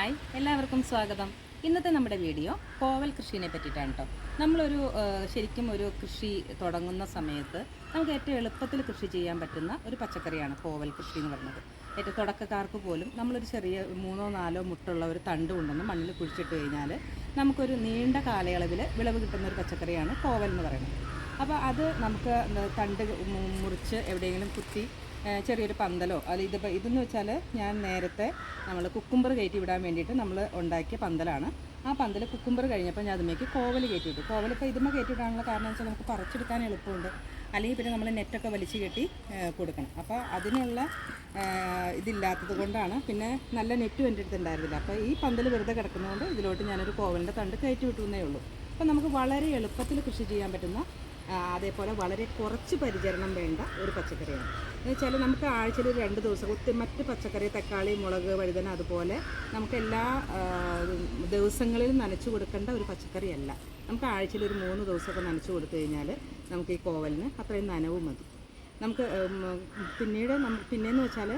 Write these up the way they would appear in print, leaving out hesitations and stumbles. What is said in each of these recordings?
Hi, എല്ലാവർക്കും സ്വാഗതം. ഇന്നത്തെ നമ്മുടെ വീഡിയോ കോവൽ കൃഷിയെ പറ്റിയിട്ടാണ് കേട്ടോ. നമ്മളൊരു ശരിക്കും ഒരു കൃഷി തുടങ്ങുന്ന സമയത്ത് നമുക്ക് ഏറ്റവും എളുപ്പത്തിൽ കൃഷി ചെയ്യാൻ പറ്റുന്ന ഒരു പച്ചക്കറിയാണ് കോവൽ കൃഷി എന്ന് പറയുന്നത്. ഏറ്റവും തുടക്കക്കാർക്ക് പോലും നമ്മളൊരു ചെറിയ 3-4 മുട്ടുള്ള ഒരു തണ്ട് കൊണ്ടുവന്ന് മണ്ണിൽ കുഴിച്ചിട്ട് കഴിഞ്ഞാൽ നമുക്കൊരു നീണ്ട കാലയളവിൽ വിളവ് കിട്ടുന്ന ഒരു പച്ചക്കറിയാണ് കോവൽ എന്ന് പറയുന്നത്. അപ്പോൾ അത് നമുക്ക് തണ്ട് മുറിച്ച് എവിടെയെങ്കിലും കുത്തി ചെറിയൊരു പന്തലോ അല്ലെങ്കിൽ ഇതെന്ന് വെച്ചാൽ ഞാൻ നേരത്തെ നമ്മൾ കുക്കുംബർ കയറ്റി വിടാൻ വേണ്ടിയിട്ട് നമ്മൾ ഉണ്ടാക്കിയ പന്തലാണ്. ആ പന്തൽ കുക്കുംബർ കഴിഞ്ഞപ്പോൾ ഞാൻ അതിലേക്ക് കോവൽ കയറ്റി വിട്ടു. കോവലിപ്പോൾ ഇതുമ്മ കയറ്റി വിടാനുള്ള കാരണം വെച്ചാൽ നമുക്ക് പറിച്ചെടുക്കാൻ എളുപ്പമുണ്ട്. അല്ലെങ്കിൽ പിന്നെ നമ്മൾ നെറ്റൊക്കെ വലിച്ചു കെട്ടി കൊടുക്കണം. അപ്പോൾ അതിനുള്ള ഇതില്ലാത്തത് കൊണ്ടാണ്. പിന്നെ നല്ല നെറ്റും എൻ്റെ അടുത്ത് ഉണ്ടായിരുന്നില്ല. അപ്പോൾ ഈ പന്തൽ വെറുതെ കിടക്കുന്നതുകൊണ്ട് ഇതിലോട്ട് ഞാനൊരു കോവലിൻ്റെ തണ്ട് കയറ്റി വിട്ടുന്നേ ഉള്ളൂ. അപ്പോൾ നമുക്ക് വളരെ എളുപ്പത്തിൽ കൃഷി ചെയ്യാൻ പറ്റുന്ന അതേപോലെ വളരെ കുറച്ച് പരിചരണം വേണ്ട ഒരു പച്ചക്കറിയാണ്. എന്ന് വെച്ചാൽ നമുക്ക് ആഴ്ചയിൽ ഒരു 2 ദിവസം മറ്റ് പച്ചക്കറി തക്കാളി, മുളക്, വഴുതന അതുപോലെ നമുക്ക് എല്ലാ ദിവസങ്ങളിലും നനച്ചു കൊടുക്കേണ്ട ഒരു പച്ചക്കറിയല്ല. നമുക്ക് ആഴ്ചയിൽ ഒരു 3 ദിവസമൊക്കെ നനച്ചു കൊടുത്തു കഴിഞ്ഞാൽ നമുക്ക് ഈ കോവലിന് അത്രയും നനവ് മതി. നമുക്ക് പിന്നെയെന്ന് വെച്ചാൽ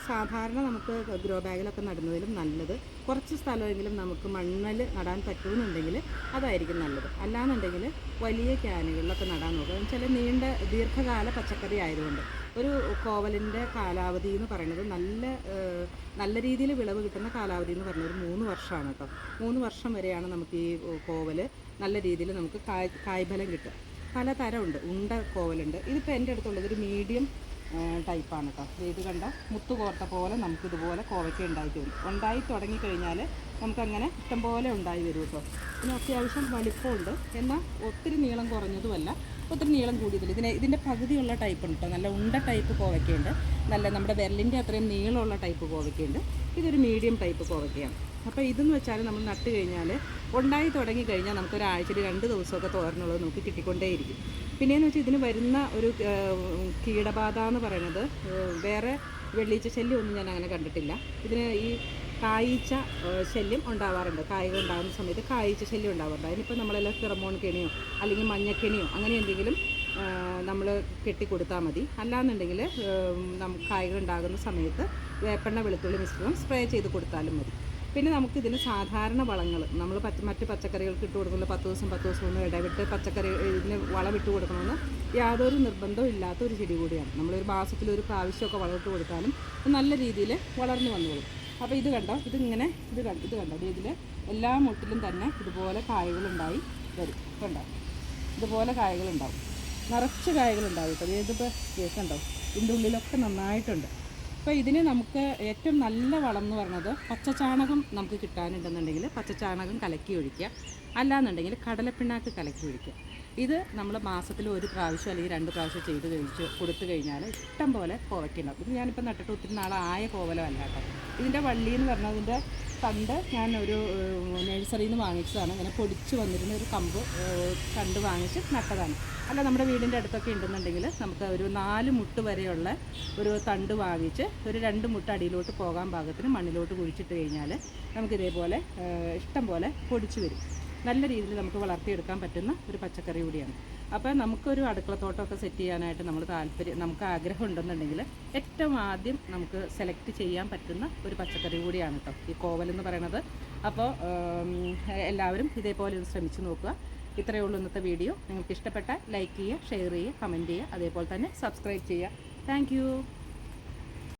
സാധാരണ നമുക്ക് ഗ്രോ ബാഗിലൊക്കെ നടുന്നതിലും നല്ലത് കുറച്ച് സ്ഥലമെങ്കിലും നമുക്ക് മണ്ണിൽ നടാൻ പറ്റുമെന്നുണ്ടെങ്കിൽ അതായിരിക്കും നല്ലത്. അല്ലാന്നുണ്ടെങ്കിൽ വലിയ ക്യാനുകളിലൊക്കെ നടാൻ നോക്കുക. എന്ന് വെച്ചാൽ നീണ്ട ദീർഘകാല പച്ചക്കറി ആയതുകൊണ്ട് ഒരു കോവലിൻ്റെ കാലാവധി എന്ന് പറയുന്നത് നല്ല രീതിയിൽ വിളവ് കിട്ടുന്ന കാലാവധി എന്ന് പറയുന്നത് ഒരു 3 വർഷമാണ് കേട്ടോ. 3 വർഷം വരെയാണ് നമുക്ക് ഈ കോവൽ നല്ല രീതിയിൽ നമുക്ക് കായ്ഫലം കിട്ടുക. പലതരമുണ്ട്. ഉണ്ട കോവലുണ്ട്. ഇതിപ്പോൾ എൻ്റെ അടുത്തുള്ളത് ഒരു മീഡിയം ടൈപ്പാണ് കേട്ടോ. ഇത് കണ്ട മുത്തു കോർത്ത പോലെ നമുക്കിതുപോലെ കോവയ്ക്ക ഉണ്ടായി തുടങ്ങിക്കഴിഞ്ഞാൽ നമുക്കങ്ങനെ ഇഷ്ടംപോലെ ഉണ്ടായി വരും കേട്ടോ. പിന്നെ അത്യാവശ്യം വലിപ്പമുണ്ട്, എന്നാൽ ഒത്തിരി നീളം കുറഞ്ഞതുമല്ല, ഒത്തിരി നീളം കൂടിയതില്ല. ഇതിൻ്റെ പകുതിയുള്ള ടൈപ്പ് ഉണ്ട് കേട്ടോ. നല്ല ഉണ്ട ടൈപ്പ് കോവയ്ക്കയുണ്ട്, നല്ല നമ്മുടെ വിരലിൻ്റെ അത്രയും നീളമുള്ള ടൈപ്പ് കോവയ്ക്കയുണ്ട്. ഇതൊരു മീഡിയം ടൈപ്പ് കോവയ്ക്കയാണ്. അപ്പോൾ ഇതെന്ന് വെച്ചാൽ നമ്മൾ നട്ട് കഴിഞ്ഞാൽ ഉണ്ടായി തുടങ്ങിക്കഴിഞ്ഞാൽ നമുക്കൊരാഴ്ചയിൽ 2 ദിവസമൊക്കെ തോരനുള്ളത് നമുക്ക് കിട്ടിക്കൊണ്ടേയിരിക്കും. പിന്നെയെന്ന് വെച്ചാൽ ഇതിന് വരുന്ന ഒരു കീടബാധ എന്ന് പറയുന്നത് വേറെ വെള്ളീച്ച ശല്യം ഒന്നും ഞാൻ അങ്ങനെ കണ്ടിട്ടില്ല. ഇതിന് ഈ കായ്ച്ച ശല്യം ഉണ്ടാവാറുണ്ട്. കായ്കൾ ഉണ്ടാകുന്ന സമയത്ത് കായ്ച്ച ശല്യം ഉണ്ടാവാറുണ്ട്. അതിനിപ്പോൾ നമ്മളെല്ലാം ഫിറമോൺ കെണിയോ അല്ലെങ്കിൽ മഞ്ഞക്കെണിയോ അങ്ങനെ എന്തെങ്കിലും നമ്മൾ കെട്ടിക്കൊടുത്താൽ മതി. അല്ലാന്നുണ്ടെങ്കിൽ കായ്കൾ ഉണ്ടാകുന്ന സമയത്ത് വേപ്പെണ്ണ വെളുത്തുള്ളി മിശ്രിതം സ്പ്രേ ചെയ്ത് കൊടുത്താലും മതി. പിന്നെ നമുക്കിതിന് സാധാരണ വളങ്ങൾ നമ്മൾ മറ്റ് പച്ചക്കറികൾക്ക് ഇട്ട് കൊടുക്കുന്നത് 10 ദിവസം ഒന്നും ഇടവിട്ട് പച്ചക്കറി ഇതിന് വളമിട്ട് കൊടുക്കണമെന്ന് യാതൊരു നിർബന്ധവും ഇല്ലാത്ത ഒരു ചെടി കൂടിയാണ്. നമ്മളൊരു മാസത്തിലൊരു പ്രാവശ്യമൊക്കെ വളമിട്ട് കൊടുത്താലും നല്ല രീതിയിൽ വളർന്നു വന്നോളും. അപ്പോൾ ഇത് കണ്ടോ, ഇത് കണ്ടോ, ഇതിൽ എല്ലാ മുട്ടിലും തന്നെ ഇതുപോലെ കായകളുണ്ടായി വരും. കണ്ടോ, ഇതുപോലെ കായകളുണ്ടാവും, നിറച്ച് കായകളുണ്ടാവും കേട്ടോ. ഇതിപ്പോൾ കേൾക്കണ്ടോ, ഇതിൻ്റെ ഉള്ളിലൊക്കെ നന്നായിട്ടുണ്ട്. അപ്പോൾ ഇതിന് നമുക്ക് ഏറ്റവും നല്ല വളം എന്ന് പറയുന്നത് പച്ചച്ചാണകം നമുക്ക് കിട്ടാനുണ്ടെന്നുണ്ടെങ്കിൽ പച്ചച്ചാണകം കലക്കി ഒഴിക്കുക, അല്ലാന്നുണ്ടെങ്കിൽ കടലപ്പിണ്ണാക്ക് കലക്കി ഒഴിക്കുക. ഇത് നമ്മൾ മാസത്തിൽ 1 പ്രാവശ്യം അല്ലെങ്കിൽ 2 പ്രാവശ്യം ചെയ്ത് കൊടുത്തു കഴിഞ്ഞാൽ ഇഷ്ടം പോലെ കോവയ്ക്കുണ്ടാവും. ഇത് ഞാനിപ്പോൾ നട്ടിട്ട് ഒത്തിരി നാളായ കോവലം അല്ല കേട്ടോ. ഇതിൻ്റെ വള്ളി എന്ന് പറഞ്ഞാൽ ഇതിൻ്റെ തണ്ട് ഞാൻ ഒരു നഴ്സറിയിൽ നിന്ന് വാങ്ങിച്ചതാണ്. ഇങ്ങനെ പൊടിച്ച് വന്നിരുന്ന ഒരു തണ്ട് വാങ്ങിച്ച് നട്ടതാണ്. അല്ല, നമ്മുടെ വീടിൻ്റെ അടുത്തൊക്കെ ഉണ്ടെന്നുണ്ടെങ്കിൽ നമുക്ക് ഒരു 4 മുട്ട് വരെയുള്ള ഒരു തണ്ട് വാങ്ങിച്ച് ഒരു 2 മുട്ട അടിയിലോട്ട് പോകാൻ പാകത്തിന് മണ്ണിലോട്ട് കുഴിച്ചിട്ട് കഴിഞ്ഞാൽ നമുക്കിതേപോലെ ഇഷ്ടം പോലെ പൊടിച്ച് വരും. നല്ല രീതിയിൽ നമുക്ക് വളർത്തിയെടുക്കാൻ പറ്റുന്ന ഒരു പച്ചക്കറി കൂടിയാണ്. അപ്പോൾ നമുക്കൊരു അടുക്കളത്തോട്ടമൊക്കെ സെറ്റ് ചെയ്യാനായിട്ട് നമുക്ക് ആഗ്രഹം ഉണ്ടെന്നുണ്ടെങ്കിൽ ഏറ്റവും ആദ്യം നമുക്ക് സെലക്ട് ചെയ്യാൻ പറ്റുന്ന ഒരു പച്ചക്കറി കൂടിയാണ് കേട്ടോ ഈ കോവലെന്ന് പറയുന്നത്. അപ്പോൾ എല്ലാവരും ഇതേപോലെ ഒന്ന് ശ്രമിച്ച് നോക്കുക. ഇത്രയേ ഉള്ളൂ ഇന്നത്തെ വീഡിയോ. നിങ്ങൾക്ക് ഇഷ്ടപ്പെട്ടാൽ ലൈക്ക് ചെയ്യുക, ഷെയർ ചെയ്യുക, കമൻറ്റ് ചെയ്യുക, അതേപോലെ തന്നെ സബ്സ്ക്രൈബ് ചെയ്യുക. താങ്ക്